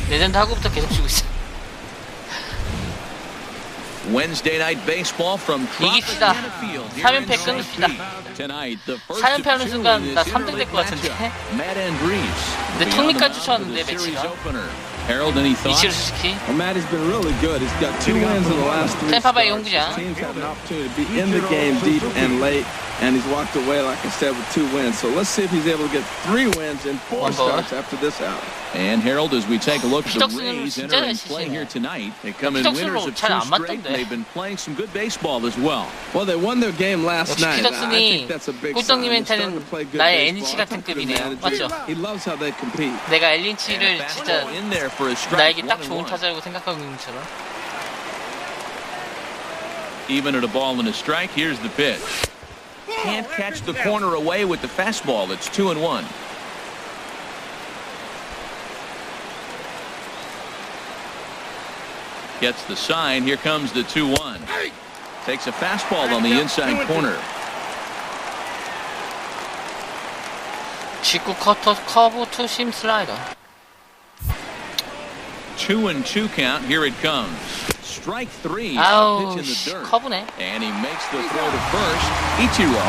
레전드 하고부터 계속 치고 있어. Wednesday night baseball from 이깁시다. 3연패 끊읍시다. 4연패 하는 순간 나 3등 될 것 같은데. 근데 톱니까지 쳤는데 매치가. Harold, any thoughts? Well, Matt has been really good. He's got 2 wins in the last 3 템파베이 starts. 홍구장. Teams have an opportunity to be in the game deep and late, and he's walked away, like I said, with 2 wins. So let's see if he's able to get 3 wins in 4 starts after this outing. And Harold, as we take a look at the Rays entering play here tonight, they come in winners of 2 straight. They've been playing some good baseball as well. Well, they won their game last night. I think 피덕슨이 that's a big sign. They're starting to play good 나의 baseball. 엘린치 같은 급이네요. 맞죠? He loves how they compete. 내가 엘린치를 진짜 나에게 딱 좋은 타자라고 생각하고 있는 것처럼. Even at a ball and a strike, here's the pitch. Can't catch the corner away with the fastball. It's 2-1. Gets the sign. Here comes the 2-1. Takes a fastball on the inside corner. 직구 커터 커브 투심 슬라이더. 2-2 count. Here it comes. Strike 3. 아우, Pitch in the dirt. 커브네. And he makes the throw to first. Ichiro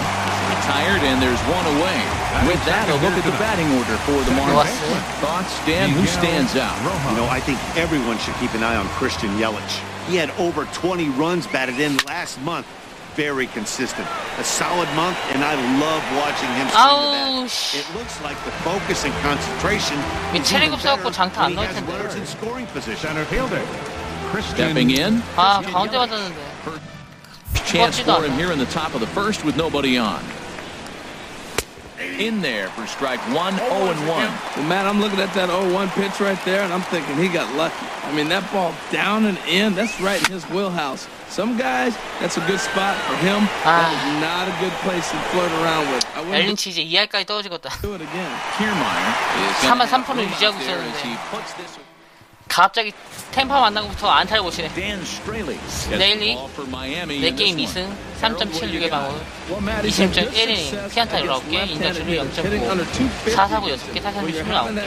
retired, and there's one away. With that, a look at the batting order for the Marlins. Thoughts, Dan? Who stands out? You know, I think everyone should keep an eye on Christian Yelich. He had over 20 runs batted in last month. Very consistent. A solid month, and I love watching him swing the bat. It looks like the focus and concentration is even better when he has runners in scoring position. Center fielder. Stepping in. 아, 가운데 맞았는데. Chance for him here in the top of the first with nobody on. In there for strike 1, 0-1. Well, Matt, I'm looking at that 0-1 pitch right there, and I'm thinking he got lucky. I mean, that ball down and in, that's right in his wheelhouse. Some guys, that's a good spot for him. That is not a good place to float around with. 엘린치 이제 2할까지 떨어지겠다. Do it again. Kiermaier is 4만 3푼을 유지하고 있었는데 갑자기 템파 만나고부터 안타를 못 치네. 스트레일리 4게임 2승 3.76의 방어 20.1이닝 피안타 19개 인더출루 0.5 4사구 6개 타선이 29개.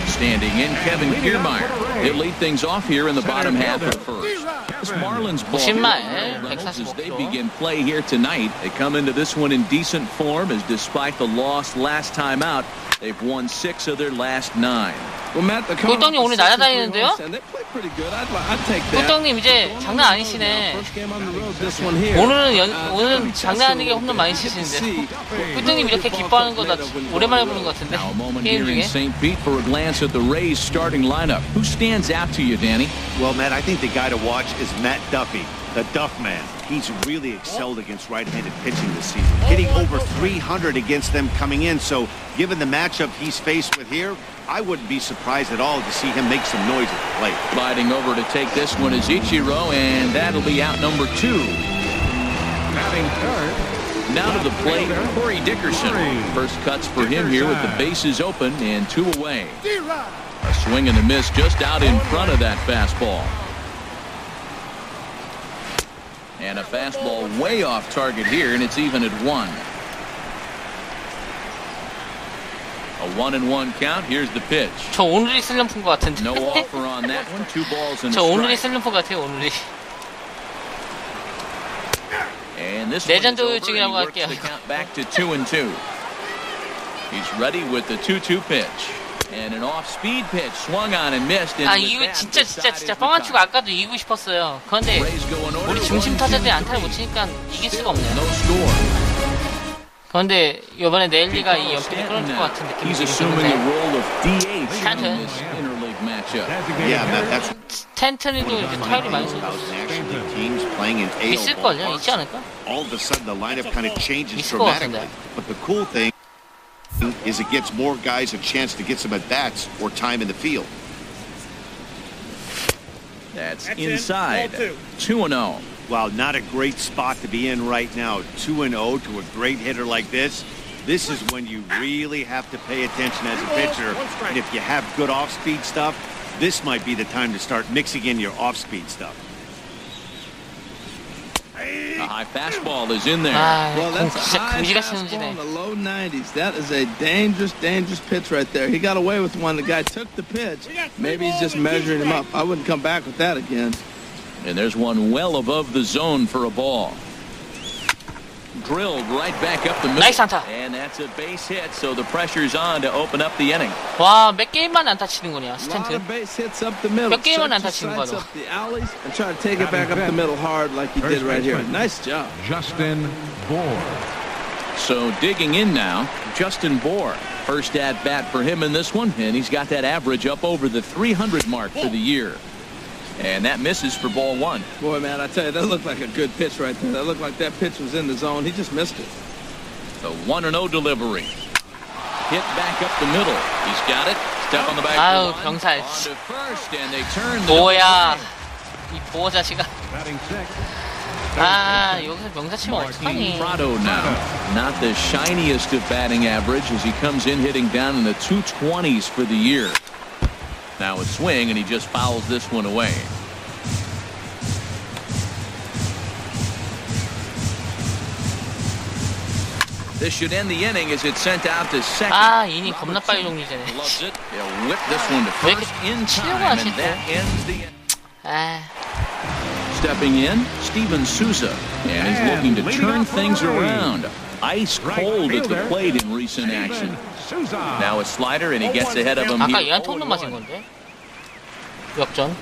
Standing in, Kevin Kiermaier. He'll lead things off here in the bottom half of the first. This Marlins ball as they begin play here tonight. They come into this one in decent form, as despite the loss last time out, they've won 6 of their last 9. 꿀떡님 오늘 날아다니는데요? 꿀떡님 이제 장난 아니시네. 오늘은 장난 아니게 홈런 많이 치시는데. 꿀떡님 이렇게 기뻐하는 거 나 오랜만에 보는 것 같은데. 게임 중에. St. Pete for a glance at the Rays starting lineup. Who stands out to you, Danny? Well, Matt, I think the guy to watch is Matt Duffy, the Duff Man. He's really excelled against right-handed pitching this season, hitting over 300 against them coming in. So, given the matchup he's faced with here, I wouldn't be surprised at all to see him make some noise at the plate. Sliding over to take this one is Ichiro, and that'll be out number 2. Batting third. Now to the plate, Corey Dickerson. First cuts for him here with the bases open and 2 away. A swing and a miss just out in front of that fastball. And a fastball way off target here, and it's even at 1. A 1-1 count. Here's the pitch. 저 오늘이 슬럼프인 것 같은데. No offer on that one. 2 balls and a 저 오늘이 strike. 슬럼프 같아요. 오늘이. And this 레전드 one is over, 우울증이라고 and he works 할게요. the count back to 2-2. He's ready with the 2-2 pitch. And an off-speed pitch swung on and missed. 아 이거 진짜 뻥안 치고 아까도 이기고 싶었어요. 그런데 우리 중심 타자들이 안타를 못 치니까 이길 수가 없네요. 그런데 이번에 네일리가 이 연패를 끌어낼 것 같은 느낌이 드는데. 스탠튼. 스탠튼이도 이렇게 타율이 많이 쏘고 있을걸요? 있지 않을까? 있을 것 같은데. But the cool thing is it gives more guys a chance to get some at-bats or time in the field. That's inside. 2-0. Wow, not a great spot to be in right now. 2-0 to a great hitter like this. This is when you really have to pay attention as a pitcher. And if you have good off-speed stuff, this might be the time to start mixing in your off-speed stuff. A high fastball is in there. Well, that's a high fastball in the low 90s. That is a dangerous, dangerous pitch right there. He got away with one. The guy took the pitch. Maybe he's just measuring him up. I wouldn't come back with that again. And there's one well above the zone for a ball. Drilled right back up the middle. 나이스 안타. And that's a base hit, so the pressure's on to open up the inning. 와, 몇 게임만 안타 치는군요, 스탠트. 몇 게임만 안타 치는 거죠. And try to take it back up the middle hard like he did right here. Nice job. Justin Bohr. So digging in now, Justin Bohr. First at bat for him in this one, and he's got that average up over the 300 mark for the year. And that misses for ball one. Boy, man, I tell you, that looked like a good pitch right there. That looked like that pitch was in the zone. He just missed it. The 1-0 delivery. Hit back up the middle. He's got it. Step on the back. 아유, 병살. On to first, and they turn. 뭐야, 이 보호 자식아. Batting sixth. 아, 여기서 명사 치면 어떡하니. Prado now, not the shiniest of batting average as he comes in hitting down in the 220s for the year. Now a swing, and he just fouls this one away. This should end the inning as it's sent out to second. 아, 이닝 겁나 빨리 종리되네. Loves it. He'll whip this one to 왜 first 이렇게 in 치려고 time, and 하시죠? that ends the inning. 아, Stepping in, Steven Souza, and he's looking to turn things around. Ice cold at the plate in recent action. Now a slider, and he gets ahead of him 아까 here. 얘한테 홈런 맞은 건데. 역전.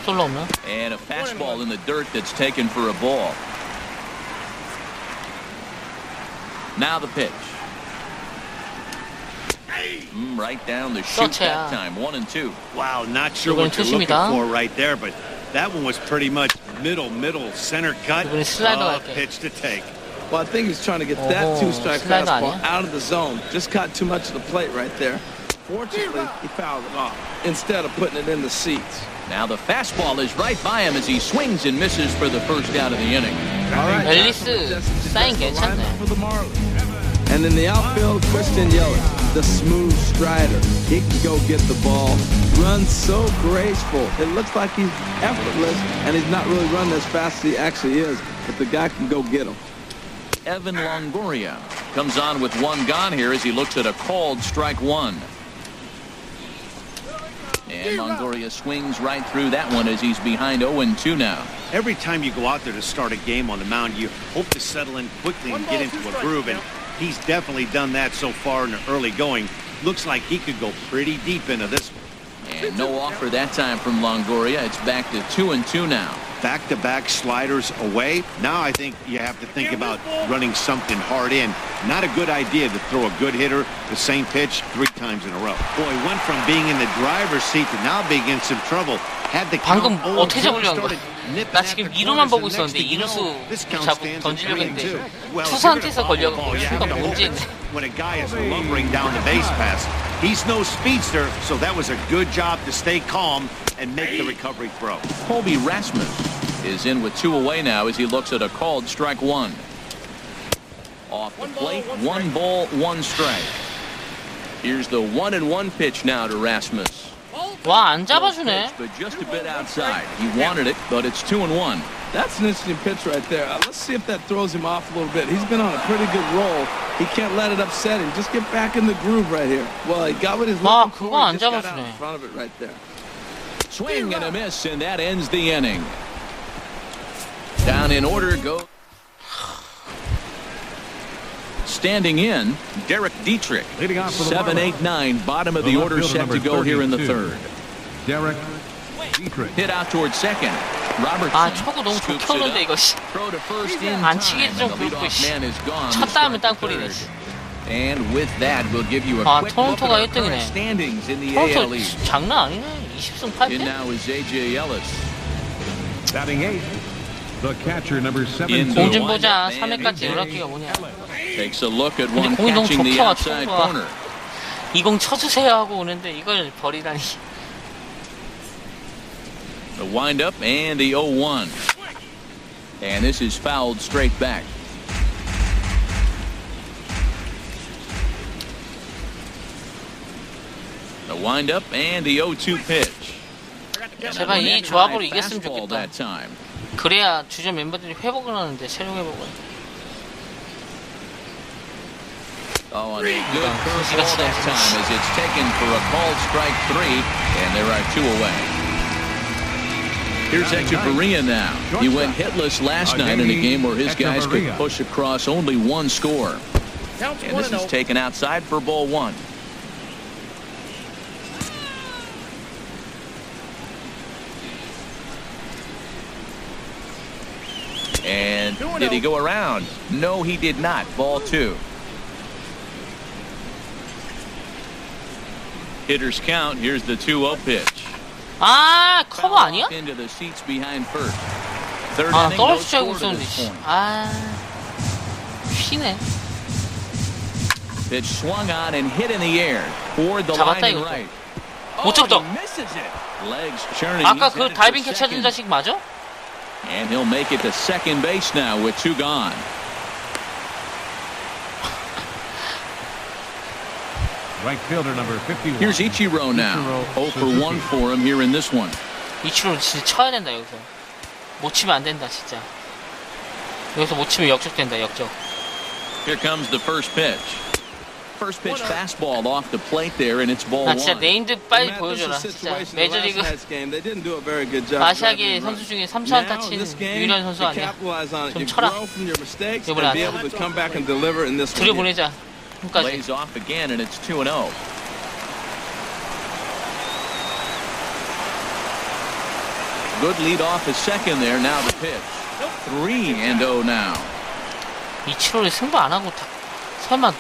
솔로 홈런. And a fastball in the dirt that's taken for a ball. Now the pitch. Right down the chute that time. 1-2. Wow, not sure what you're looking for right there, but that one was pretty much middle center cut. Pitch to take. Well, I think he's trying to get that two-strike fastball out of the zone. Just caught too much of the plate right there. Fortunately, he fouled it off instead of putting it in the seats. Now the fastball is right by him as he swings and misses for the first out of the inning. All right. 앨리스 사인 괜찮네. And in the outfield, Christian Yelich, the smooth strider. He can go get the ball. Runs so graceful. It looks like he's effortless, and he's not really running as fast as he actually is. But the guy can go get him. Evan Longoria comes on with one gone here as he looks at a called strike one. And Longoria swings right through that one as he's behind 0-2 now. Every time you go out there to start a game on the mound, you hope to settle in quickly and get into a groove, and he's definitely done that so far in the early going. Looks like he could go pretty deep into this one. And no offer that time from Longoria. It's back to 2-2 now. Back-to-back sliders away. Now I think you have to think about running something hard in. Not a good idea to throw a good hitter the same pitch 3 times in a row. Boy, went from being in the driver's seat to now being in some trouble. Had the 방금 어떻게 잡으려는 거야? 나 지금 2루만 보고 있었는데 2루수 잡고 던지려고 했는데 투수한테서 걸려가지고 순간 문제인데. When a guy is lumbering down the base pass, he's no speedster, so that was a good job to stay calm and make the recovery throw. Colby Rasmus is in with 2 away now as he looks at a called strike one. Off the plate, 1 ball, 1 strike. Here's the 1-1 pitch now to Rasmus. 와, 안 잡아주네. But just a bit outside. He wanted it, but it's 2-1. That's an interesting pitch right there. Let's see if that throws him off a little bit. He's been on a pretty good roll. He can't let it upset him. Just get back in the groove right here. Well, he got what he's looking for. 그거 안 He just got out 잡아주네. in front of it right there. Swing and a miss, and that ends the inning. Down in order go. Standing in, Derek Dietrich. Leading off for the 7-8-9, bottom of the order set to go here in the 3rd. Derek Dietrich. Hit out towards second. Robertson. 아, 초구 너무 좋게 오는데 이거. Throw to first in 안 time, 치기도 and 좀 the 그렇고. leadoff man is gone. 쳤다 하면 땅볼이네. And with that, we'll give you a 아, quick look at 토론토가 our 1등이네. current standings in the AL 토론토 East. 장난 아니네. 20승 8패? In now is AJ Ellis. Batting 8th, the catcher number 17. 공 좀 보자. 3회까지 연락기가 뭐냐. Takes a look at 근데 one 공이 너무 catching the 좋게 와, outside 초구가. corner. 이 공 쳐주세요 하고 오는데 이걸 버리다니. The windup and the 0-1. And this is fouled straight back. The windup and the 0-2 pitch. 제발 이 조합으로 이겼으면 좋겠다. 그래야 주전 멤버들이 회복을 하는데 체력 회복을. Oh, and a good curveball that time as it's taken for a called strike 3, and there are 2 away. Here's Echeverria now. He went hitless last night in a game where his guys could push across only 1 score. And this is taken outside for ball 1. And did he go around? No, he did not. Ball 2. Hitters count. Here's the 2-0 pitch. 아, 커버 아니야? Into the seats behind first. Third 아, inning, 떨어질 no 줄 알고 score to 있었는데. this point. 아, 쉬네. Pitch swung on and hit in the air toward the 잡았다, line and 이것도. right. 못 잡다. Misses it. Legs churning. 아까 He's 그 headed 다이빙 for 캐치 해준 second. 자식 맞아? And he'll make it to second base now with 2 gone. Right fielder number 51. Here's Ichiro now. 0 for 1 for him here in this one. 이치로 진짜 쳐야 된다 여기서. 못 치면 안 된다 진짜. 여기서 못 치면 역적된다 역적. Here comes the first pitch. First pitch fastball off the plate there, and it's ball 나 1. 진짜 네임드 빨리 보여줘라. 진짜 메이저리그 아시아계 선수 중에 3,000안타 친 유일한 선수 아니야. 좀 쳐라. 이번에 안 돼. 들여보내자. 끝까지. Lays off again, and it's 2-0. Good lead off the second there. Now the pitch. 3-0 now. 이치로를 승부 안 하고 다, 설마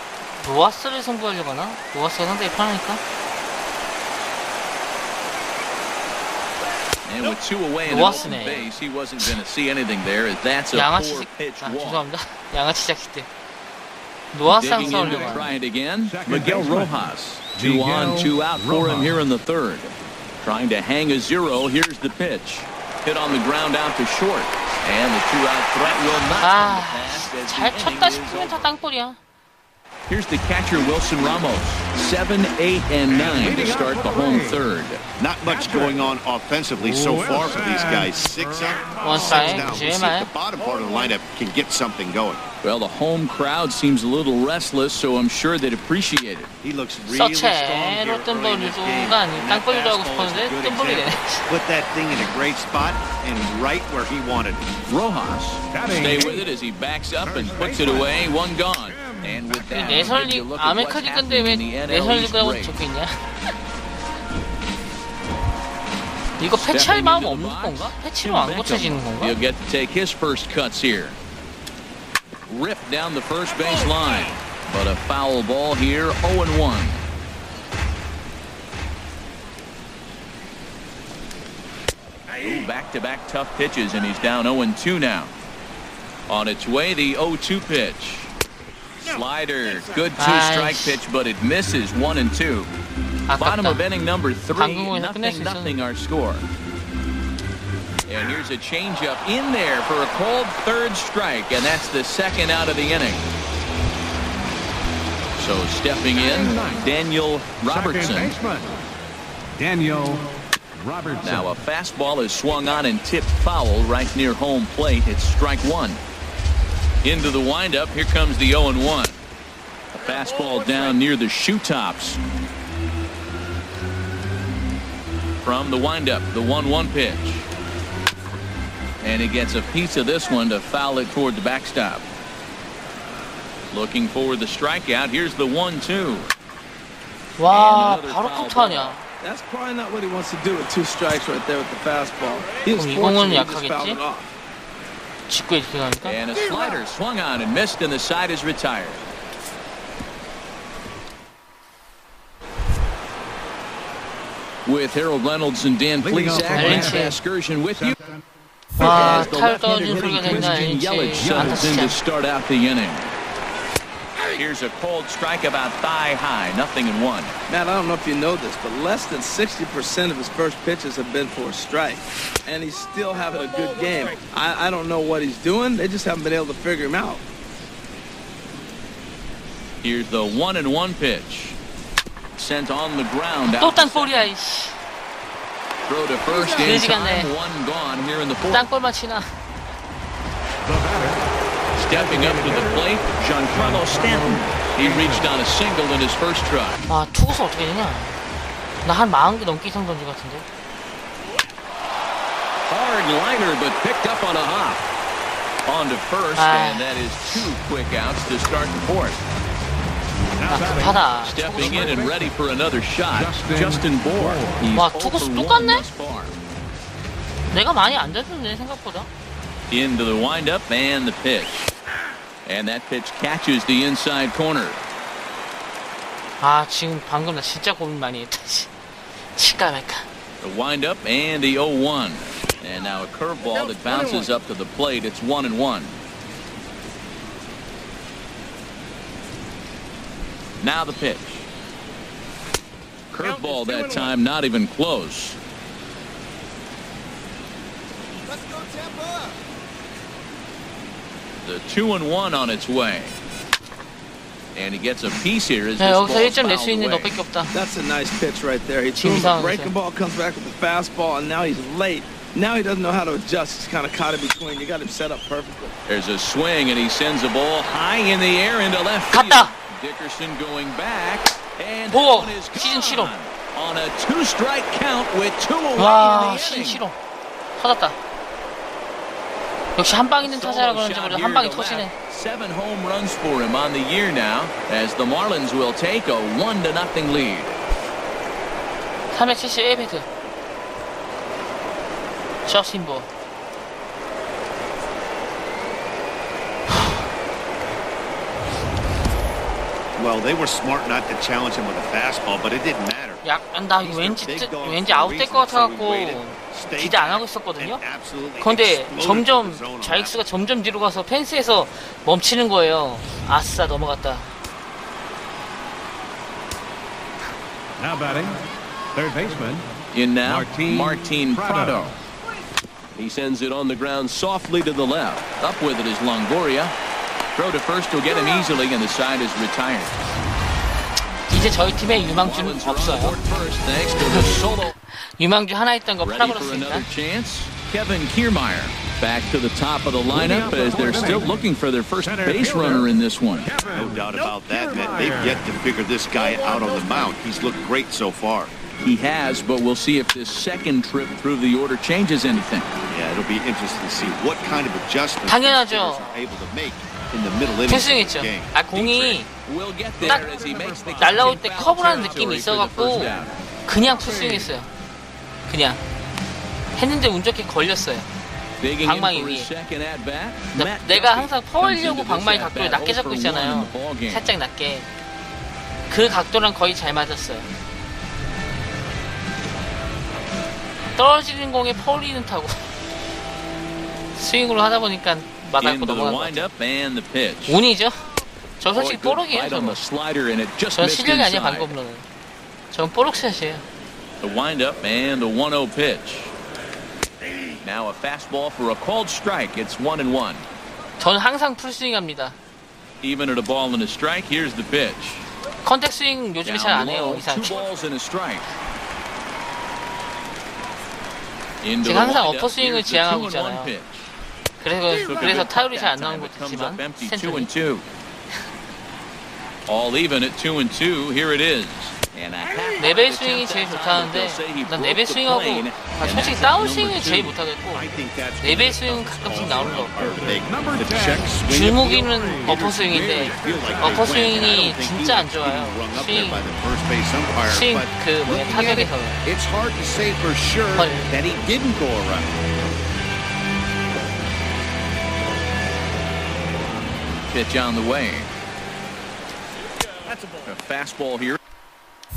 로하스를 승부하려고 하나? 로하스가 상당히 편하니까. And with 2 away and an open base, he wasn't going to see anything there. As that's a 양아치 poor pitch walk. 죄송합니다. 양아치 시작할 때. 로하스랑 Digging in to 싸우려고 try 하나? it again. Miguel Rojas. 2 on, 2 out for him here in the third. Trying to hang a 0. Here's the pitch. Hit on the ground out to short. And the 2-out threat will not come to pass as 잘 the 쳤다 inning is 싶으면 over. 다 땅볼이야. Here's the catcher, Wilson Ramos. 7, 8, and 9 to start the home third. Not much going on offensively so far for these guys. 6 up, One 6 strike, down. We'll see if Jim, the bottom part of the lineup can get something going. Well, the home crowd seems a little restless, so I'm sure they'd appreciate it. He looks really strong here 서체로 early in this game. 뜬볼이가 아니 And that 땅볼이로 하고 fastball is a 싶었는데 good 뜬볼이 되네. example. Put that thing in a great spot and right where he wanted it. Rojas stay with it as he backs up and puts it away. 1 gone. And with that, you 내설리 look at what's 아메리카리그인데 왜 happening in the NL East 내설리그라고 break. 적혀 있냐? 이거 패치할 마음 없는 건가? 패치로 안 고쳐지는 건가? He'll get to take his first cuts here. Ripped down the first base line, but a foul ball here. 0-1. Back-to-back tough pitches, and he's down 0-2 now. On its way, the 0-2 pitch. Slider, good 2-strike pitch, but it misses. 1-2. Bottom of inning number 3. Nothing our score. And here's a changeup in there for a called third strike, and that's the second out of the inning. So stepping in, Daniel Robertson. Daniel Robertson. Now a fastball is swung on and tipped foul right near home plate. It's strike 1. Into the windup. Here comes the 0-1. A fastball down near the shoe tops. From the windup, the 1-1 pitch. And he gets a piece of this one to foul it toward the backstop. Looking for the strikeout. Here's the 1-2. 와, 바로 커트하냐? That's probably not what he wants to do with 2 strikes right there with the fastball. He was 그럼 fortunate 이공은 he just fouled 약하겠지? it off. 직구 이렇게 가니까. And a slider swung on and missed, and the side is retired. With Harold Reynolds and Dan Plesac, Andriese. excursion with you. 와, As the 타율 떨어진 left-handed 소리가 hitting 됐나? Christian Yelich settles in to start out the inning. Here's a cold strike about thigh high, 0-1. Matt, I don't know if you know this, but less than 60% of his first pitches have been for a strike. And he's still having a good game. I don't know what he's doing. They just haven't been able to figure him out. Here's the 1-1 pitch. Sent on the ground. 또 땅볼이야, 이씨. Throw to first in time. One gone here in the fourth. 땅볼만 치나. Stepping up to the plate, Giancarlo Stanton. He reached on a single in his first try. 아, 투구수 어떻게 되냐? 나 한 40개 넘게 이상 던진 것 같은데. Hard liner, but picked up on a hop. On to first, and that is 2 quick outs to start the fourth. 급하다. Stepping in and ready for another shot, Justin Bour. 와, 투구수 똑같네? 내가 많이 안 던졌네, 생각보다. Into the windup and the pitch. And that pitch catches the inside corner. 아, 지금 방금 나 진짜 고민 많이 했다. 칠까 말까. The windup and the 0-1. And now a curveball that bounces up to the plate. It's 1-1. Now the pitch. Curveball that time, not even close. Let's go, Tampa. The 2-1 on its way. And he gets a piece here as this 여기서 ball's 1점 낼 수 fouled 있는 away. 너밖에 없다. That's a nice pitch right there. He threw a breaking ball, comes back with the fastball, and now he's late. Now he doesn't know how to adjust. He's kind of caught in between. You got him set up perfectly. There's a swing, and he sends a ball high in the air into left field. 갔다. Dickerson going back, and 보고 that one is 시즌 gone 7호. on a 2-strike count with 2 away 와, in the 시즌 inning. 7호. 터졌다. 역시 한 방 있는 타자라 그런지 모르겠는데 한 방이 터지네. 7 home runs for him on the year now, as the Marlins will take a 1-0 lead. 371배트. 저신보. Well, they were smart not to challenge him with a fastball, but it didn't matter. 나 왠지 아웃될 것 같아갖고 기대 안 하고 있었거든요. 그런데 점점 자익수가 점점 뒤로 가서 펜스에서 멈추는 거예요. 아싸, 넘어갔다. Now batting, third baseman. In now, Martin Prado. He sends it on the ground softly to the left. Up with it is Longoria. Throw to first will get him easily, and the side is retired. 이제 저희 팀에 유망주는 없어요. 유망주 하나 있던 거 팔아버렸으니까. Kevin Kiermaier back to the top of the lineup as they're still looking for their first base runner in this one. No doubt about that, man. They've yet to figure this guy out on the mound. He's looked great so far. He has, but we'll see if this second trip through the order changes anything. Yeah, it'll be interesting to see what kind of adjustments 당연하죠. are able to make in the middle innings of the 풀스윙했죠. game. 아, 공이 We'll get 딱 there as he makes the 날라올 때 커브라는 느낌이 있어갖고 그냥 풀스윙했어요. 그냥 했는데 운 좋게 걸렸어요. 방망이 위에. 내가 항상 퍼올려고 방망이 각도를 낮게 잡고 있잖아요. 살짝 낮게. 그 각도랑 거의 잘 맞았어요. 떨어지는 공에 퍼올리는 타고 스윙으로 하다 보니까 맞았고 넘어간 것 같아요. 운이죠. 저 솔직히 뽀록이에요. 저 실력이 아니야. 방금으로는 전 뽀록샷이에요. The windup and the 1-0 pitch. Now a fastball for a called strike. It's 1-1. 저는 항상 풀스윙합니다. Even at a ball and a strike, here's the pitch. 컨택 스윙 요즘에 잘 안 해요. 이상. 2 balls and a strike. 제가 항상 어퍼 스윙을 지향하고 있잖아요. 그래서 타율이 잘 안 나오는 것도 있지만 센터리. All even at 2-2. Here it is. 레벨 스윙이 제일 좋다는데 난 레벨 스윙하고 솔직히 다운 스윙을 제일 못하겠고 레벨 스윙은 가끔씩 나오는 거 같고 줄무기는 어퍼 스윙인데 어퍼 스윙이 진짜 안 좋아요. 스윙 그 뭐야 타격에서 Pitch on the way. A fastball here.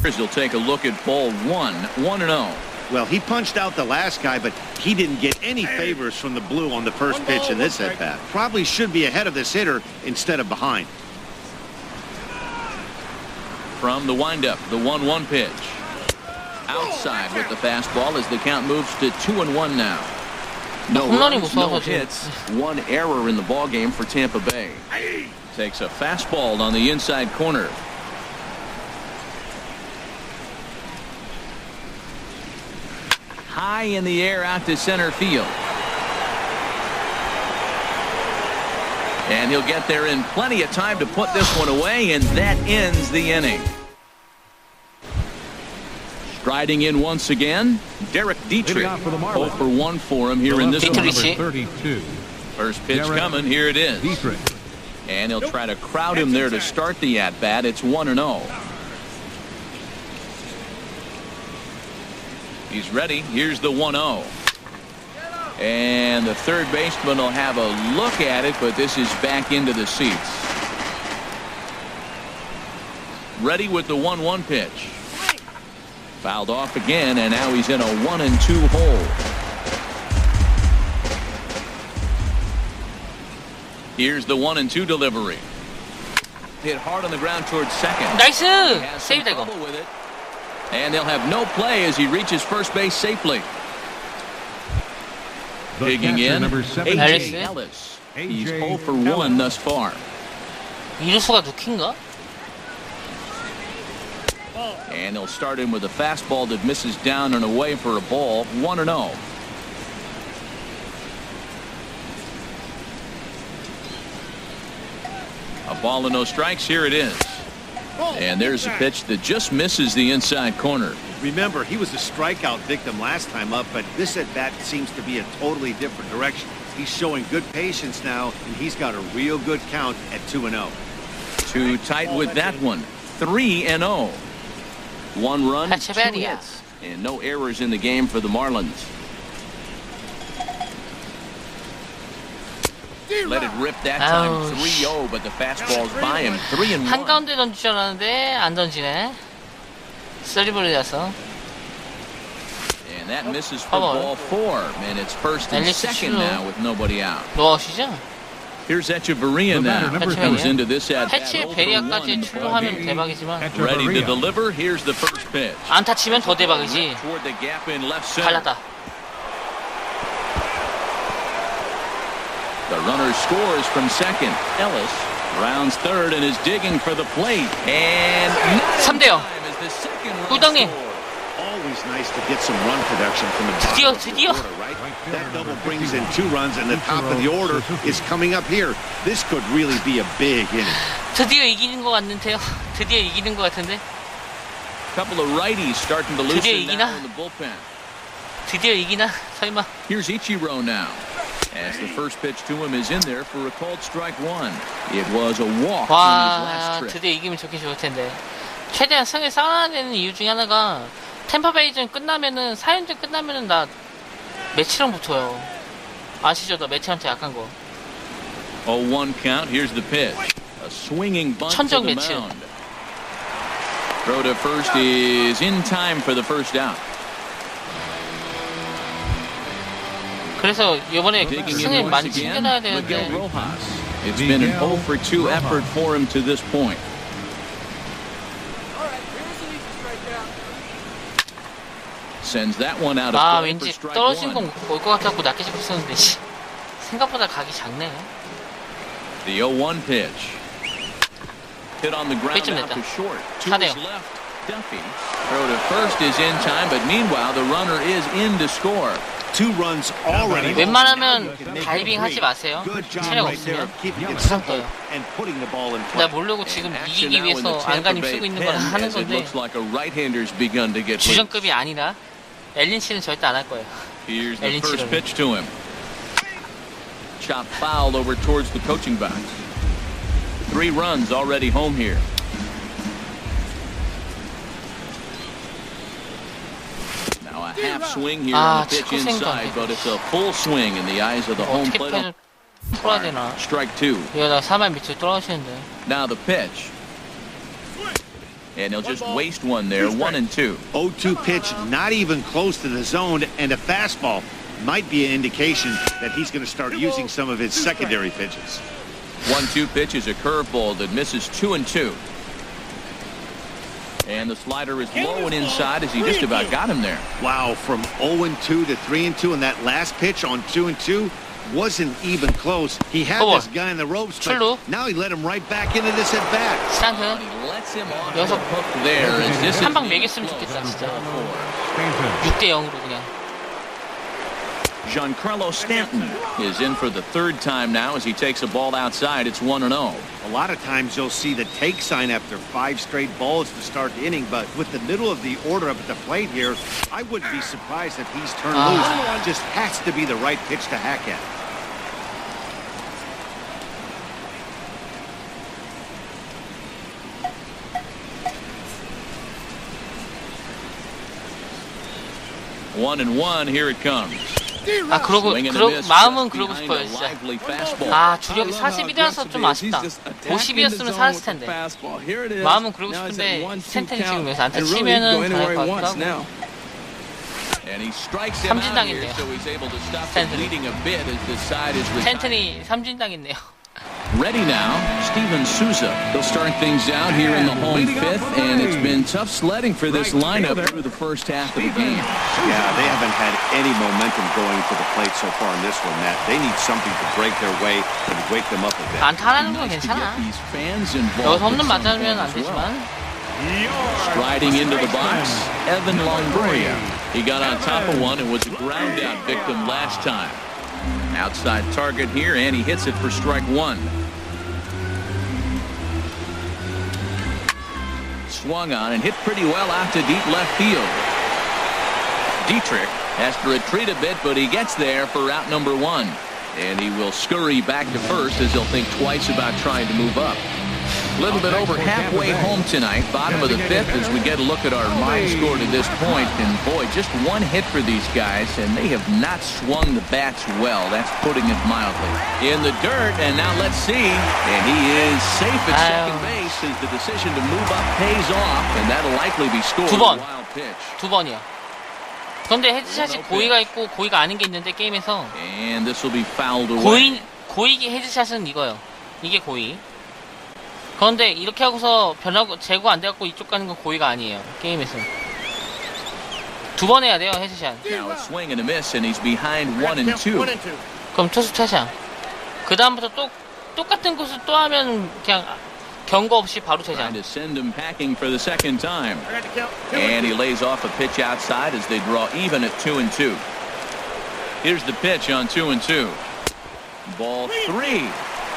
He'll take a look at ball 1-0. Well, he punched out the last guy, but he didn't get any favors from the blue on the first pitch in this at-bat. Probably should be ahead of this hitter instead of behind. From the windup, the 1-1 pitch. Outside with the fastball as the count moves to 2-1 now. No runs, no hits, 1 error in the ballgame for Tampa Bay. Takes a fastball on the inside corner. high in the air out to center field. And he'll get there in plenty of time to put this one away, and that ends the inning. Striding in once again, Derek Dietrich. 0 for 1 for him here in this one. 32. First pitch coming. Here it is. Dietrich. And he'll try to crowd him there to start the at-bat. It's 1-0. He's ready. Here's the 1-0. And the third baseman will have a look at it, but this is back into the seats. Ready with the 1-1 pitch. Fouled off again, and now he's in a 1-2 hole. Here's the 1-2 delivery. Hit hard on the ground towards second. 나이스! 세이브다 이거. And they'll have no play as he reaches first base safely. Digging in, A.J. Ellis. He's 0 for 1 thus far. 이루수가 누킨가? And they'll start him with a fastball that misses down and away for a ball. 1-0. A ball and no strikes. Here it is. And there's a pitch that just misses the inside corner. Remember, he was a strikeout victim last time up, but this at-bat seems to be a totally different direction. He's showing good patience now, and he's got a real good count at 2-0. Too tight with that one. 3-0. 1 run, 2 hits, and no errors in the game for the Marlins. Let it rip that time. 3-0, but the fastball's by him. 3-1. 한가운데 던질 줄 알았는데 안 던지네. 쓰리볼이라서. And that misses for ball 4, and it's first and second now with nobody out. 노아웃이죠? Here's Echeverria now. Comes into this at 해치 베리아까지 출루하면 대박이지만. Ready to deliver. Here's the first pitch. 안타 치면 더 대박이지. Toward the gap in left center. 갈랐다. The runner scores from second. Ellis rounds third and is digging for the plate. And 3대0. 꿀당님. Always nice to get some run production from the bottom of the order, right? That double brings in 2 runs, and the top of the order is coming up here. This could really be a big inning. 드디어 이기는 것 같는데요. 드디어 이기는 것 같은데. Couple of righties starting to loosen now in the bullpen. 드디어 이기나? 설마. Here's Ichiro now. As the first pitch to him is in there for a called strike 1. It was a walk in his last trip. 드디어 이기면 좋긴 좋을 텐데. 최대한 승을 쌓아야 되는 이유 중에 하나가 템파베이전 끝나면은 4연전 끝나면은 나 매치랑 붙어요. 아시죠? 나 매치한테 약한 거. 0-1 count. Here's the pitch. A swinging bunt to the mound. Throw to first is in time for the first out. 그래서 이번에 승을 많이 챙겨놔야 되는데. It's been an 0 for 2 effort for him to this point. Sends that one out of play for 왠지 strike 떨어진 1. 건 올 것 같아갖고 낮게 싶었었는데 생각보다 각이 작네. The 0-1 pitch. Hit on the ground out to short. 2 is left. Duffy. Throw to first is in time, but meanwhile the runner is in to score. 2 runs already. 웬만하면 다이빙 하지 마세요. 체력 없으면 항상 떠요. 나 모르고 지금 이기기 위해서 안간힘 쓰고 있는 걸 하는 건데 주전급이 아니라 엘린치는 절대 안 할 거예요. 엘린치는. Chop foul over towards the coaching box. 3 runs already home here. Now a half swing here on the pitch inside, but it's a full swing in the eyes of the home plate. Strike 2. 나 4만 밑으로 떨어지는데. Now the pitch. And he'll just waste one there. 1-2. 0-2 pitch, not even close to the zone, and a fastball might be an indication that he's going to start using some of his secondary pitches. 1-2 pitch is a curveball that misses 2-2. And the slider is low and inside as he just about got him there. Wow, from 0-2 to 3-2, and that last pitch on 2-2 wasn't even close. He had this guy in the ropes, but now he let him right back into this at bat. 여기서 한 방 매겼으면 좋겠다 진짜. 6대 0으로 그냥. Giancarlo Stanton is in for the third time now as he takes a ball outside. It's 1-0. A lot of times you'll see the take sign after 5 straight balls to start the inning, but with the middle of the order up at the plate here, I wouldn't be surprised if he's turned loose. Just has to be the right pitch to hack at. One and one. Here it comes. 아, 마음은 그러고 싶어요, 진짜. 아, 주력이 41이라서 좀 아쉽다. 50이었으면 살았을 텐데. 마음은 그러고 싶은데, 스탠턴이 지금 여기서 안타 치면은 잘할 것 같기도 하고. 삼진당했네요. 스탠턴이 삼진당했네요. Ready now, Steven Souza. He'll start things out here in the home fifth, and it's been tough sledding for this lineup through the first half of the game. Yeah, they haven't had any momentum going to the plate so far in this one, Matt. They need something to break their way and wake them up a bit. 안타라는 건 괜찮아. 여기서 홈런 맞으면 안 되지만. Striding into the box, Evan Longoria. He got on top of one and was a ground out victim last time. Outside target here, and he hits it for strike one. Swung on and hit pretty well out to deep left field. Dietrich has to retreat a bit, but he gets there for route number one. And he will scurry back to first as he'll think twice about trying to move up. A little bit over halfway home tonight, bottom of the fifth, as we get a look at our line score to this point. And boy, just one hit for these guys, and they have not swung the bats well. That's putting it mildly. In the dirt, and now let's see. And he is safe at second base as the decision to move up pays off, and that'll likely be scored. 두 번이야. 그런데 헤드샷이 고의가 있고 고의가 아닌 게 있는데 게임에서. And this will be fouled away. 고의 헤드샷은 이거요. 이게 고의. 그런데 이렇게 하고서 변하고 제거 안 돼갖고 이쪽 가는 건 고의가 아니에요. 게임에서 두 번 해야 돼요, 헤드샷. Now a swing and a miss, and he's behind 1-2. 그럼 투수 타샷. 그 다음부터 또 똑같은 곳을 또 하면 그냥 경고 없이 바로 퇴장. Trying to send him packing for the second time, and he lays off a pitch outside as they draw even at 2-2. Here's the pitch on 2-2. Ball 3.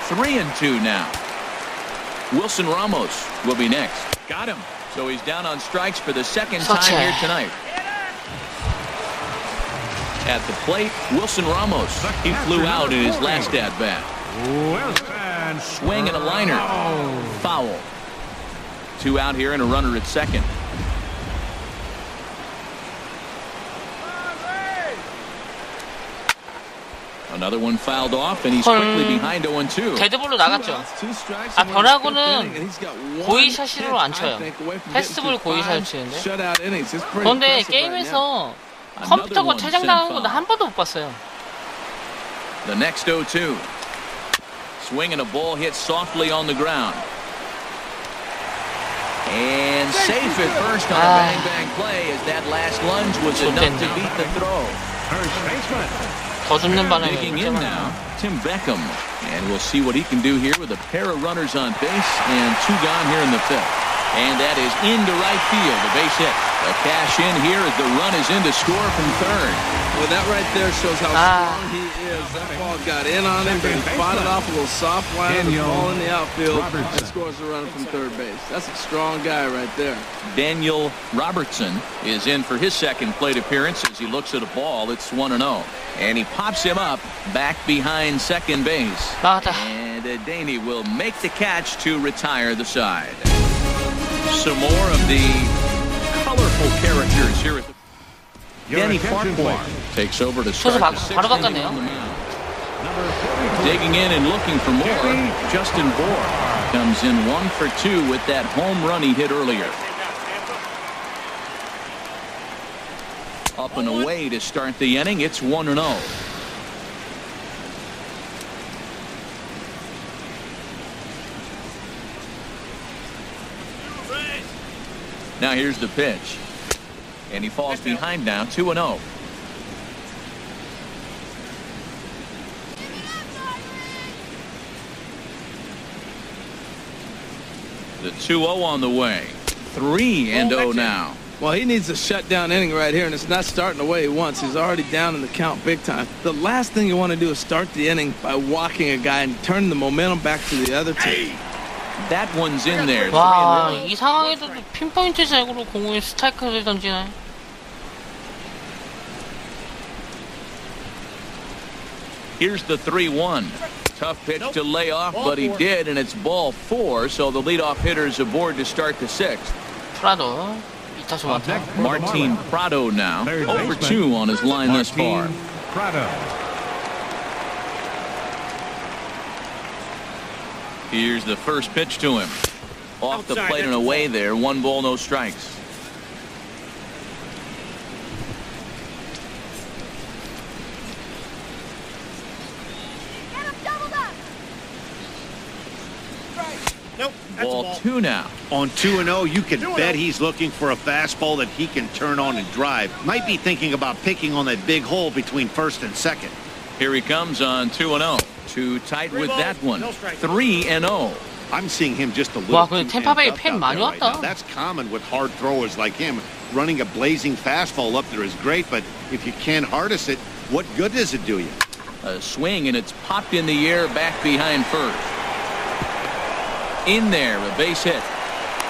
3-2 now. Wilson Ramos will be next. Got him. So he's down on strikes for the second time here tonight. At the plate, Wilson Ramos. He flew out in his last at-bat. Swing and a liner. Foul. 2 out here and a runner at second. Another one fouled off, and he's quickly behind 0-2. 데드볼로 나갔죠. 아, 변화구는 고의샷으로 안 쳐요. 패스트볼 고의샷을 치는데. 그런데 게임에서 컴퓨터가 퇴장당한 건 한 번도 못 봤어요. The next 0-2. Swing and a ball hit softly on the ground. And safe at first on a bang-bang play as that last lunge was enough to beat the throw. 더 줍는 바람에 Digging in now, Tim Beckham, and we'll see what he can do here with a pair of runners on base and 2 gone here in the fifth. And that is into right field, a base hit. A cash in here as the run is in to score from third. Well, that right there shows how strong he is. That ball got in on him, but he fought it off a little soft line of the ball in the outfield. That scores the run from third base. That's a strong guy right there. Daniel Robertson is in for his second plate appearance as he looks at a ball. It's 1-0. And he pops him up back behind second base. And Danny will make the catch to retire the side. Some more of the colorful characters here at the Danny Farquhar takes over to start the sixth inning on the mound. Digging in and looking for more, Justin Bohr comes in 1 for 2 with that home run he hit earlier. Up and away to start the inning. It's 1-0. Now here's the pitch. And he falls behind now, 2-0. The 2-0 on the way. 3-0 now. Well, he needs a shutdown inning right here, and it's not starting the way he wants. He's already down in the count big time. The last thing you want to do is start the inning by walking a guy and turn the momentum back to the other team. That one's in there. 와, 이 상황에서도 핀포인트 제구로 공을 스트라이크를 던지네. Here's the 3-1. Tough pitch to lay off, but he did, and it's ball 4, so the leadoff hitter is aboard to start the 6th. 프라도 이타수 많다. Martin Prado now, 0-2 on his line thus far. Here's the first pitch to him. Off the plate and away there. 1 ball, no strikes. Ball 2 now. On 2-0, you can bet he's looking for a fastball that he can turn on and drive. Might be thinking about picking on that big hole between first and second. Here he comes on 2-0. Too tight with that one. 3-0. I'm seeing him just a little 와, too 근데 템파베이 amped up 팬 out 많이 there right 왔다. now. That's common with hard throwers like him. Running a blazing fastball up there is great, but if you can't harness it, what good does it do you? A swing, and it's popped in the air back behind first. In there, a base hit.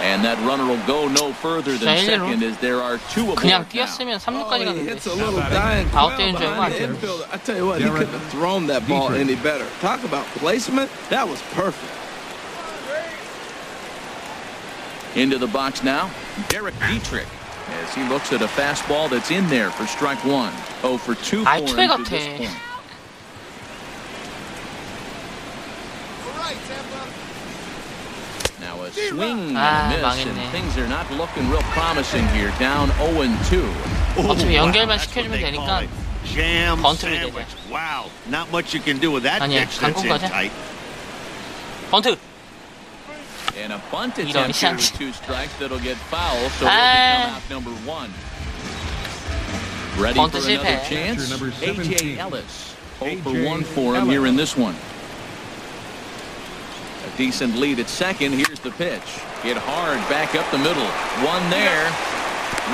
And that runner will go no further than second as there are 2 aboard 그냥 now. 뛰었으면 3루까지 He hits a 갔는데. little dying 아웃되는 줄 behind 알고 the 안 infielder. I tell you what, he couldn't have thrown that ball any better. Talk about placement. That was perfect. Into the box now, Derek Dietrich, as he looks at a fastball that's in there for strike 1. 0 for 2 for 아이, him 투배 to 같아. this point. Now a swing and a miss, 망했네. and things are not looking real promising here. Down 0-2. 어차피 연결만 That's what 시켜주면 they 되니까 call it. Jam 번트를 sandwich. Wow, not much you can do with that 아니야, pitch that's in 강공까지? tight. 번트. And a bunt 이런 attempt here with 샷. 2 strikes that'll get foul, so he'll become out number 1. Ready 번트 for another 실패. chance? Number A.J. 17. Ellis. 0 for 1 for him here in this one. A decent lead at second. Here's the pitch. Hit hard back up the middle. One there.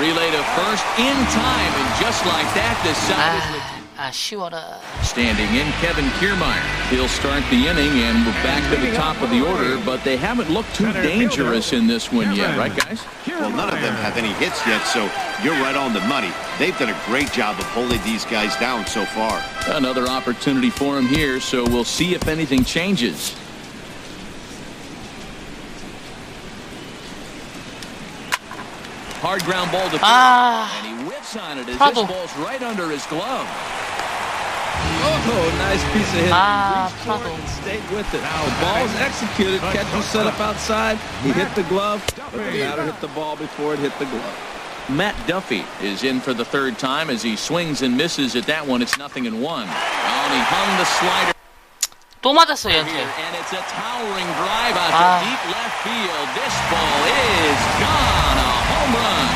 Relay to first in time, and just like that, the side is 아쉬워라. standing in Kevin Kiermaier. He'll start the inning, and we're back to the top of the order, but they haven't looked too dangerous in this one yet, right, guys? Well, none of them have any hits yet, so you're right on the money. They've done a great job of holding these guys down so far. Another opportunity for him here, so we'll see if anything changes. Hard ground ball to third, and he whips on it as Prado. this ball's right under his glove. Oh, nice piece of hitting. Reached for Prado. it and stayed with it. The ball's executed. Catch was set up outside. He hit the glove. But the batter hit the ball before it hit the glove. Matt Duffy is in for the 3rd time as he swings and misses at that one. It's 0-1. And he hung the slider. 또 맞았어, 얘한테. And it's a towering drive out to deep left field. This ball is gone. A home run.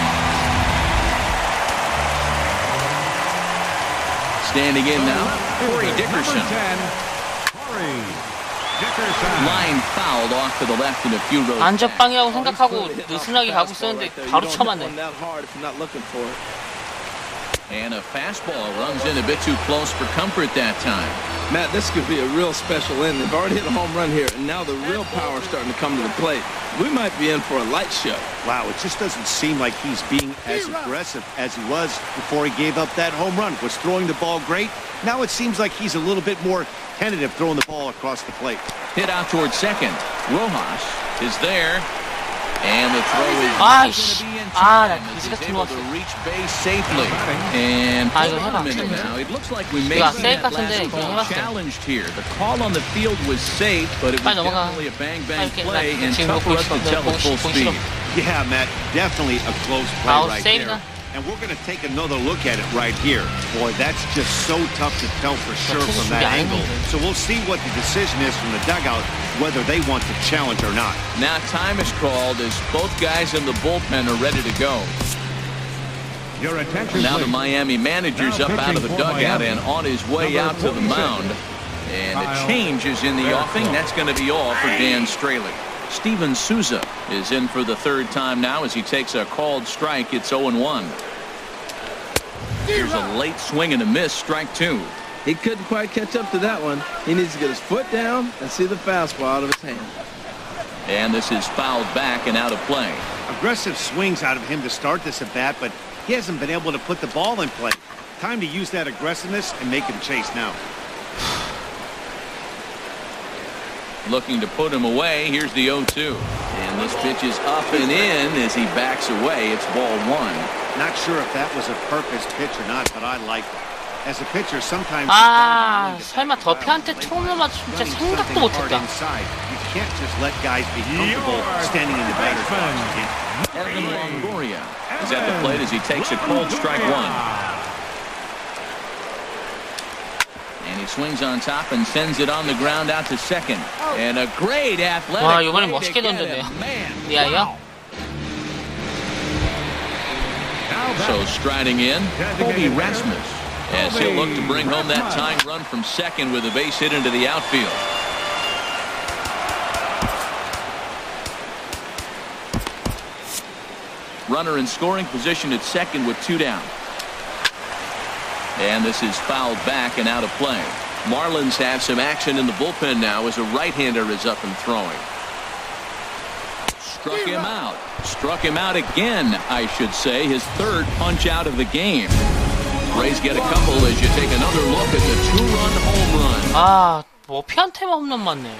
Standing in now, Corey Dickerson. Line fouled off to the left in a few rows. 안전방이라고 생각하고 느슨하게 가고 있었는데 바로 쳐맞네. And a fastball runs in a bit too close for comfort that time. Matt, this could be a real special inning. They've already hit a home run here, and now the real power is starting to come to the plate. We might be in for a light show. Wow, it just doesn't seem like he's being as aggressive as he was before he gave up that home run. Was throwing the ball great. Now it seems like he's a little bit more tentative throwing the ball across the plate. Hit out towards second. Rojas is there. And the throw is 아이씨. going to be in 아, 나 time as 그지 he's 같은 able 거 to 같아. reach base safely. And 아, hold 이거 on a 해봐. minute now. It looks like we may 이거 see 세이프 that 같은데 last 그냥 ball 해봤어. challenged here. The call on the field was safe, but it was 빨리 넘어가. definitely a bang-bang 빨리 play and 지금 tough for us to tell at full 보기 speed. 싫어. Yeah, Matt, definitely a close play 아웃 right 세이브다. there. And we're going to take another look at it right here. Boy, that's just so tough to tell for sure from that angle. So we'll see what the decision is from the dugout, whether they want to challenge or not. Now time is called as both guys in the bullpen are ready to go. Your attention, Now the please. Miami manager's Now up out of the pitching for dugout Miami. and on his way Number out to the 46. mound. And a Kyle change is in the offing. That's going to be all for Dan Straily. Steven Souza is in for the third time now as he takes a called strike. It's 0-1. Here's a late swing and a miss, strike 2. He couldn't quite catch up to that one. He needs to get his foot down and see the fastball out of his hand. And this is fouled back and out of play. Aggressive swings out of him to start this at bat, but he hasn't been able to put the ball in play. Time to use that aggressiveness and make him chase now. Looking to put him away. Here's the 0-2. And this pitch is up and in as he backs away. It's ball 1. Not sure if that was a purpose pitch or not, but I like it. As a pitcher, sometimes 설마 더피한테 투혼을 맞추 진짜 생각도 못했다. You can't just let guys be comfortable standing in the batter's box. Evan Longoria is at the plate as he takes a cold strike 1. And he swings on top and sends it on the ground out to second. And a great athletic. 와, 이번엔 멋있게 던졌네요. 리아이어. So striding in, Kobe Rasmus, as he'll look to bring home that tying run from second with a base hit into the outfield. Runner in scoring position at second with 2 down. And this is fouled back and out of play. Marlins have some action in the bullpen now as a right-hander is up and throwing. Struck him out. Struck him out again, I should say. His third punch out of the game. Rays get a couple as you take another look at the 2-run home run. 아, 머피한테만 홈런 맞네.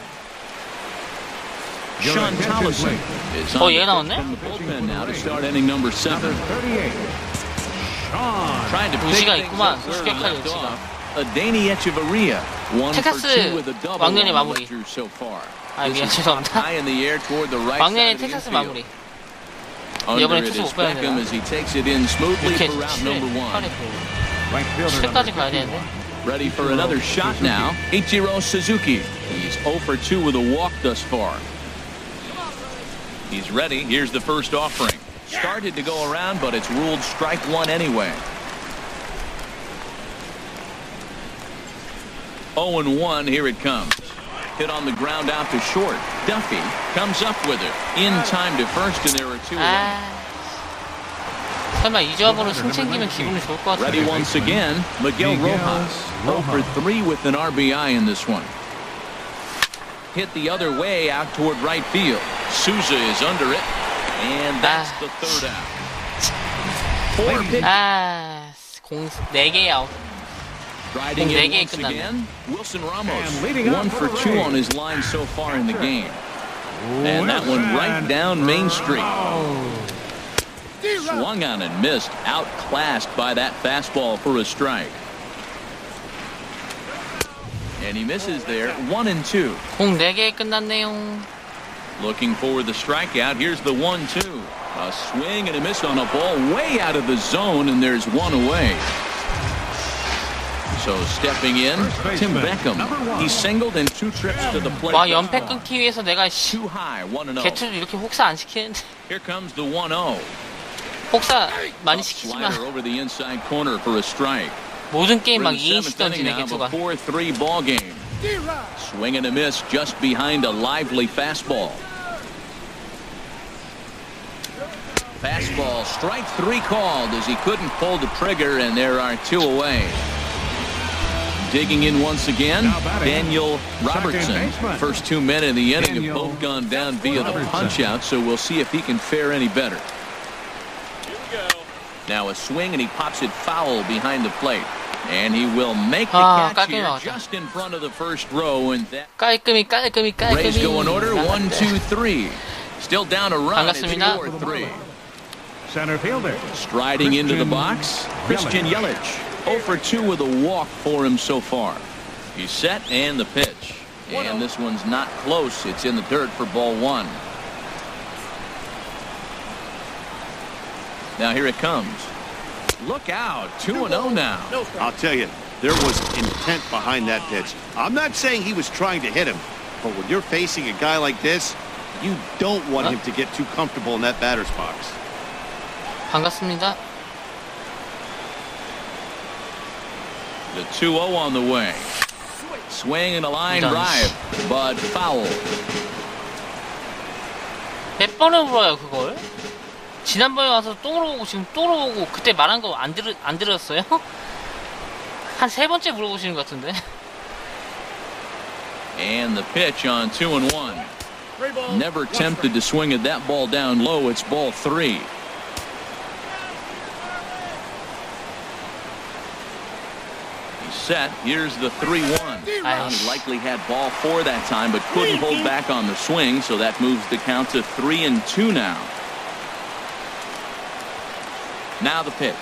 Sean Tolleson is on 얘가 나왔네? from the bullpen now to start inning number 7. Trying to pick 우지가 things 있구만. up where he 수격할 left 우지가. off. Adeiny Echeverria, 1 for 2 with a double 왕년의 on the 마무리. Dodgers so far. 아, 미안, 죄송합니다. High in the air toward the right 왕년의 side of the 텍사스 infield. 마무리. Under 이번에 it 투수 is 못 빼야 Beckham 되나? as he takes it in smoothly 이렇게 for round number 1. 7회까지 가야 되는데. Ready for another shot now. Ichiro Suzuki. He's 0 for 2 with a walk thus far. He's ready. Here's the first offering. Started to go around, but it's ruled strike 1 anyway. 0-1. Here it comes. Hit on the ground out to short. Duffy comes up with it. In time to first, and there are 2 away. 설마 이 조합으로 승 챙기면 기분이 좋을 것 Ready 같은데. once again. Miguel Rojas 0 for 3 with an RBI in this one. Hit the other way out toward right field. Souza is under it, and that's the third out. 4 pitches. 공 4개 아웃. Riding in once again, Wilson Ramos 1 for 2 on his line so far in the game. And that one right down Main Street. Swung on and missed, outclassed by that fastball for a strike. And he misses there. 1-2. 공 4개 끝났네요. Looking for the strikeout. Here's the 1-2. A swing and a miss on a ball way out of the zone, and there's 1 away. So stepping in, Tim Beckham. He singled in 2 trips to the plate. 와, 연패 끊기 위해서 내가 Too high, 1-0. 개투를 이렇게 혹사 안 시키는데. Here comes the 1-0. 혹사 많이 시키지만 Slider over the inside corner for a strike. 모든 게임 막 We're in the 2인씩 7th inning 던지네 now of 개투가. a 4-3 ball game. Swing and a miss just behind a lively fastball. Fastball, strike 3 called as he couldn't pull the trigger, and there are 2 away. Digging in once again, Daniel Robertson. First 2 men in the inning have both gone down via the punch-out, so we'll see if he can fare any better. Now a swing, and he pops it foul behind the plate. And he will make the catch here just in front of the first row. And that 깔끔히. Rays go in order. 1, 2, 3. Still down a run. It's 반갑습니다. 4-3. Center fielder. Striding into the box, Christian Yelich. 0 for 2 with a walk for him so far. He's set, and the pitch. And this one's not close. It's in the dirt for ball 1. Now here it comes. Look out. 2-0 now. I'll tell you, there was intent behind that pitch. I'm not saying he was trying to hit him, but when you're facing a guy like this, you don't want him to get too comfortable in that batter's box. 반갑습니다. The 2-0 on the way. Swing and a line drive, but foul. 몇 번을 물어요 그걸? 지난번에 와서 또 물어보고 지금 또 물어보고 그때 말한 거 안 들었어요? 한 3번째 물어보시는 것 같은데. And the pitch on 2-1. Never tempted to swing at that ball down low. It's ball 3. He's set. Here's the 3-1. He likely had ball 4 that time, but couldn't hold back on the swing, so that moves the count to 3-2 now. Now the pitch.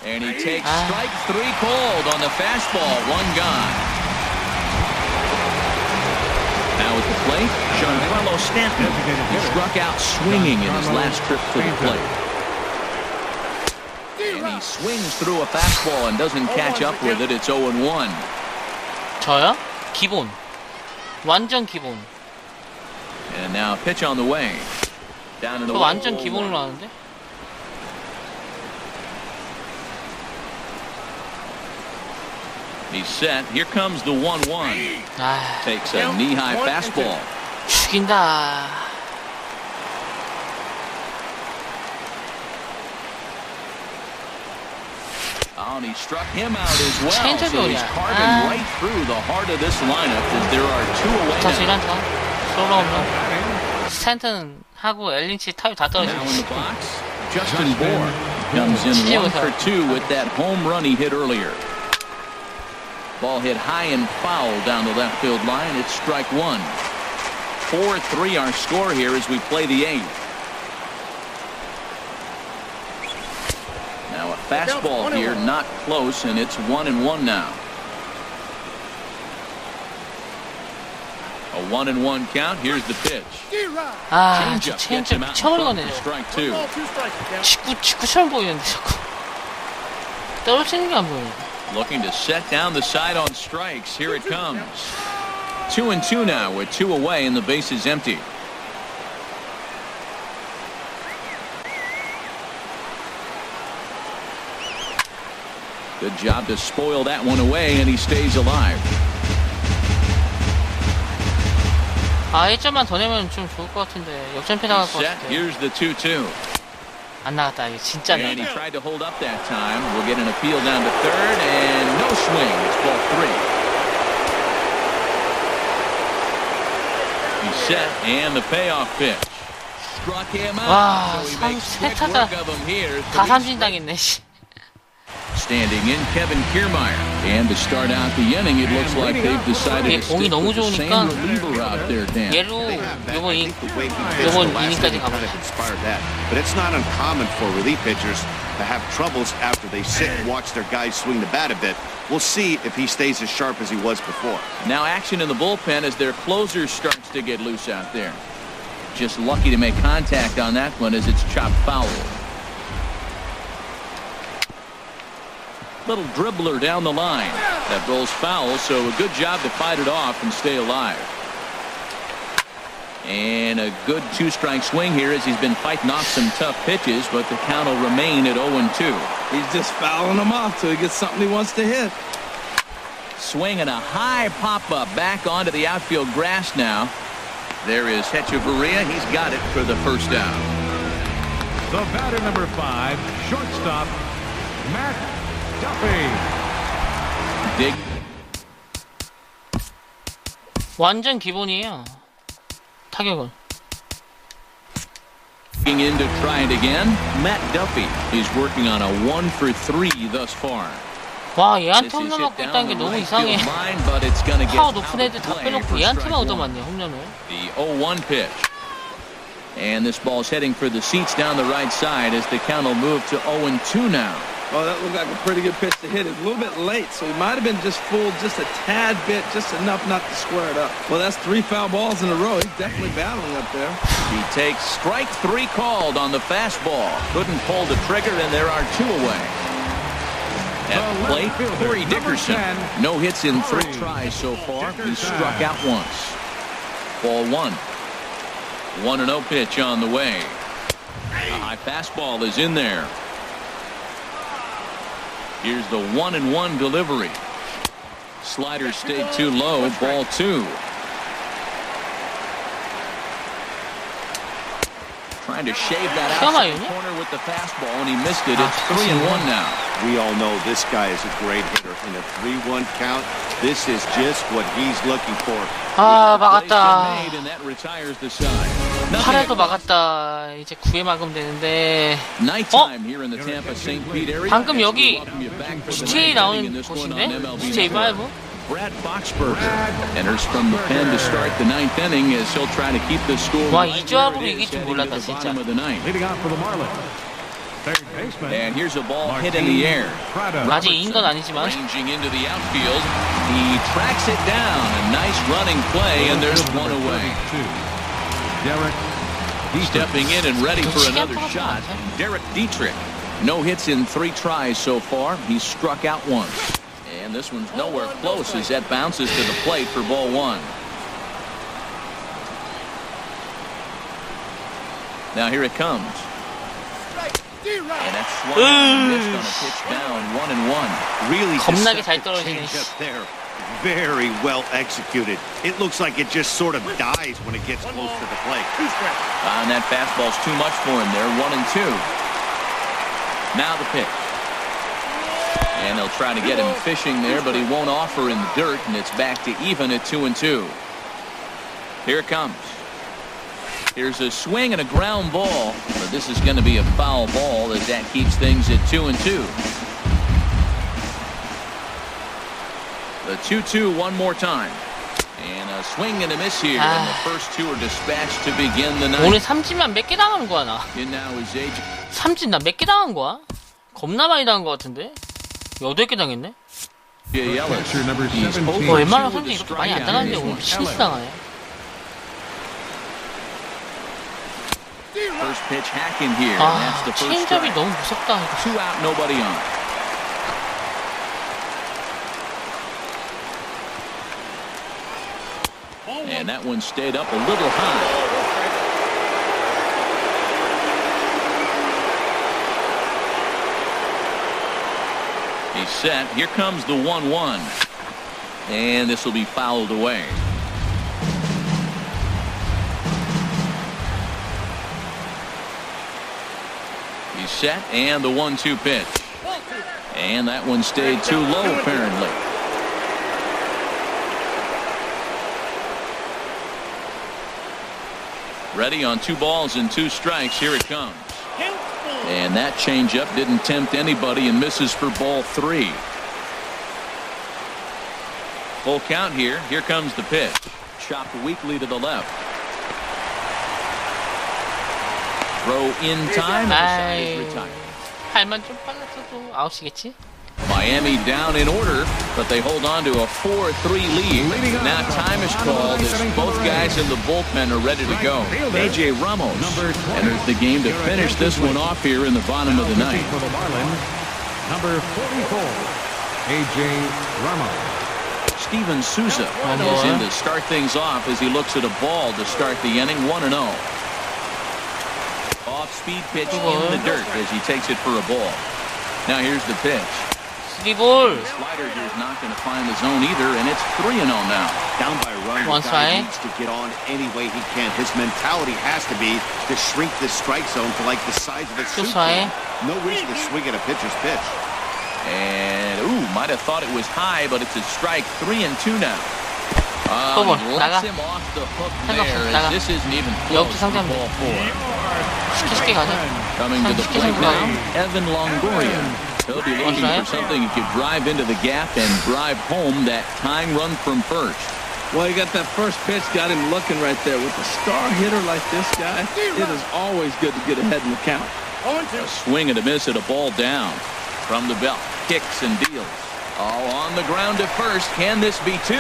And he takes strike 3 called on the fastball. 1 gone. Now at the plate, Giancarlo Stanton. He struck out swinging in his last trip to the plate. And he swings through a fastball and doesn't catch up with it. It's 0-1. 저요? 기본. 완전 기본. And now pitch on the way. Down in the 완전 기본으로 하는데? He's set. Here comes the 1-1. Takes a knee-high fastball. 죽인다. Oh, and he struck him out as well. So he's carving right through the heart of this lineup as there are 2 away now. 솔로 홈런. 스탠턴하고 엘린치 타율 다 떨어지고. Now in the box, Justin Bour comes in 1 for 2 with that home run he hit earlier. Ball hit high and foul down the left field line. It's strike 1. 4-3 our score here as we play the 8th. Now a fastball here, not close, and it's 1-1 now. A 1-1 count. Here's the pitch. 체인지업 미쳐버린 거네. Strike 2. 직구처럼 보이는데 자꾸 떨어지는 게 안 보여요. Looking to set down the side on strikes. Here it comes. 2-2 now with 2 away and the base is empty. Good job to spoil that one away, and he stays alive. 1점만 더 내면 좀 좋을 것 같은데 역전패 당할 것 같은데. Here's the 2-2. 안 나갔다. 이거 진짜 안 나갔다. And he tried to hold up that time. We'll get an appeal down to third, and no swing. It's ball 3. He's set, and the payoff pitch. Struck him out. So he makes quick work of him here. 다 삼진 당했네. Standing in, Kevin Kiermaier. And to start out the inning, it looks like they've decided to stick with the same reliever out there, Dan. 얘로 요번 이닝까지 가보자. But it's not uncommon for relief pitchers to have troubles after they sit and watch their guys swing the bat a bit. We'll see if he stays as sharp as he was before. Now action in the bullpen as their closer starts to get loose out there. Just lucky to make contact on that one as it's chopped foul. Little dribbler down the line. That rolls foul, so a good job to fight it off and stay alive. And a good 2-strike swing here as he's been fighting off some tough pitches, but the count will remain at 0-2. He's just fouling them off till he gets something he wants to hit. Swinging a high pop-up back onto the outfield grass now. There is Hechavarria. He's got it for the first down. The batter number 5, shortstop, Matt Duffy. Dig. 완전 기본이에요. 타격은. In to try it again. Matt Duffy is working on a 1 for 3 thus far. 와, 얘한테 홈런 맞고 있다는 게 너무 이상해. 파워 높은 애들 다 빼놓고 얘한테만 얻어맞네, 홈런을. The 0-1 pitch. And this ball's heading for the seats down the right side as the count will move to 0-2 now. Oh, that looked like a pretty good pitch to hit. It was a little bit late, so he might have been just fooled just a tad bit, just enough not to square it up. Well, that's 3 foul balls in a row. He's definitely battling up there. He takes strike 3 called on the fastball. Couldn't pull the trigger, and there are 2 away. At the plate, Corey Dickerson. No hits in 3 tries so far. He struck out once. Ball 1. 1-0 pitch on the way. A high fastball is in there. Here's the 1-1 delivery. Slider stayed too low. Ball 2. Trying to shave that outside corner with the fastball, and he missed it. It's 3-1 now. We all know this guy is a great hitter. In a 3-1 count, this is just what he's looking for. 아, 막았다. And that retires the side. 8회도 막았다. 이제 9회 막으면 되는데. Nighttime here in the Tampa St. Pete area. 방금 여기 GTA 나오는 곳인데? GTA 5? Brad Boxberger enters from the pen to start the ninth inning as he'll try to keep the score. 와, 이 조합으로 이길 줄 몰랐다, 진짜. Leading off for the Marlins. Third baseman. And here's a ball hit in the air. 아직 인 건 아니지만. Ranging into the outfield. He tracks it down. A nice running play, and there's one away. Stepping in and ready for another shot. Derek Dietrich. No hits in 3 tries so far. He's struck out once. And this one's nowhere close as that bounces to the plate for ball 1. Now here it comes. And that's swung and missed on a pitch down, 1-1. Really 겁나게 잘 deceptive 떨어지네. change up there. Very well executed. It looks like it just sort of dies when it gets close to the plate. And that fastball's too much for him there, 1-2. Now the pitch. And they'll try to get him fishing there, but he won't offer in the dirt, and it's back to even at 2-2. Here it comes. Here's a swing and a ground ball, but this is going to be a foul ball as that keeps things at 2-2. The 2-2 one more time. And a swing and a miss here, and the first 2 are dispatched to begin the 오늘 ninth. 삼진만 몇 개 당하는 거야, 나? In now is AJ. 삼진 나 몇 개 당한 거야? 겁나 많이 당한 거 같은데? 8개 당했네? Catcher number 17. 웬만하면 삼진 이렇게 많이 안 당하는데 오늘 미친듯이 당하네. First pitch hack in here. And that's the first 체인지업이 strike. 너무 무섭다. 2 out, nobody on. And that one stayed up a little high. He's set. Here comes the 1-1. And this will be fouled away. He's set, and the 1-2 pitch. And that one stayed too low, apparently. Ready on 2 balls and 2 strikes. Here it comes. And that changeup didn't tempt anybody and misses for ball 3. Full count here. Here comes the pitch. Chopped weakly to the left. Throw in time. And the side is retired. 팔만 좀 빨랐어도 아웃이겠지? Miami down in order, but they hold on to a 4-3 lead. Now time is called as both guys in the bullpen are ready to go. A.J. Ramos enters the game to finish this one off here in the bottom of the ninth. For the Marlins, number 44, A.J. Ramos. Steven Souza is in to start things off as he looks at a ball to start the inning, 1-0. Off-speed pitch in the dirt as he takes it for a ball. Now here's the pitch. 3볼. The slider here is not going to find the zone either, and it's 3-0 now. Down by a run, One the guy strike. needs to get on any way he can. His mentality has to be to shrink this strike zone to like the size of a Two soup strike. can. No reason to swing at a pitcher's pitch. And, might have thought it was high, but it's a strike. 3-2 now. 또 볼. He 나가. lets him off the hook 생각 there, 없어. as 나가. this isn't even close 여기서 for 상대하면 ball 4. 쉽게 가자. Coming to the 쉽게 plate 가자. now, Evan Longoria. He'll be looking for something he could drive into the gap and drive home that tying run from first. Well, you got that first pitch, got him looking right there. With a star hitter like this guy, it is always good to get ahead in the count. A swing and a miss at a ball down from the belt. Kicks and deals. All on the ground to first. Can this be 2?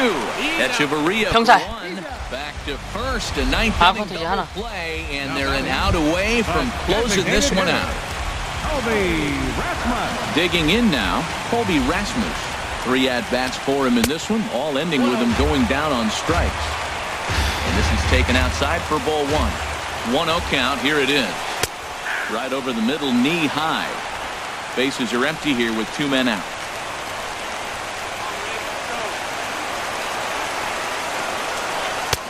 Echeverria for 병살. 1. Back to first. A ninth 다음 inning 번째 하나. double play, and they're an out away from closing this one out. Colby Rasmus. Digging in now, Colby Rasmus. 3 at-bats for him in this one, all ending with him going down on strikes. And this is taken outside for ball 1. 1-0 count. Here it is. Right over the middle, knee high. Bases are empty here with 2 men out.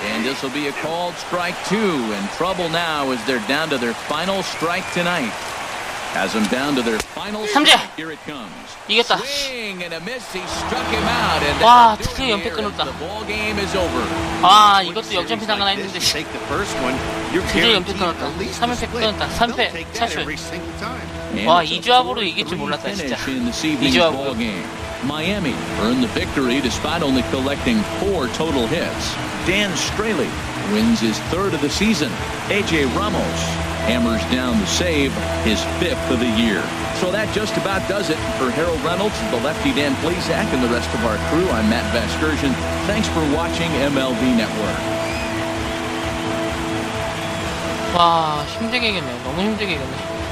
And And this will be a called strike 2. And trouble now as they're down to their final strike tonight. Has them down to their final strike. Here it comes. 이겼다. Swing and a miss. He struck him out. And 와, 드디어 연패 끊었다. the ball game is over. 아, 이것도 역전패 당하나 했는데 Take the first one, you're 드디어 연패 guaranteed 끊었다. at least 3연패 a split. 끊었다. 3패 They'll take that 차출. every single time. 와, 이 조합으로 이길 줄 몰랐다 진짜. In this evening's 이 조합으로. ball game. Miami earned the victory despite only collecting 4 total hits. Dan Straily wins his 3rd of the season. A.J. Ramos hammers down the save, his 5th of the year. So that just about does it for Harold Reynolds, the lefty Dan Plesac, and the rest of our crew. I'm Matt Vasgersian. Thanks for watching MLB Network. 와, 힘들게 이겼네. 너무 힘들게 이겼네.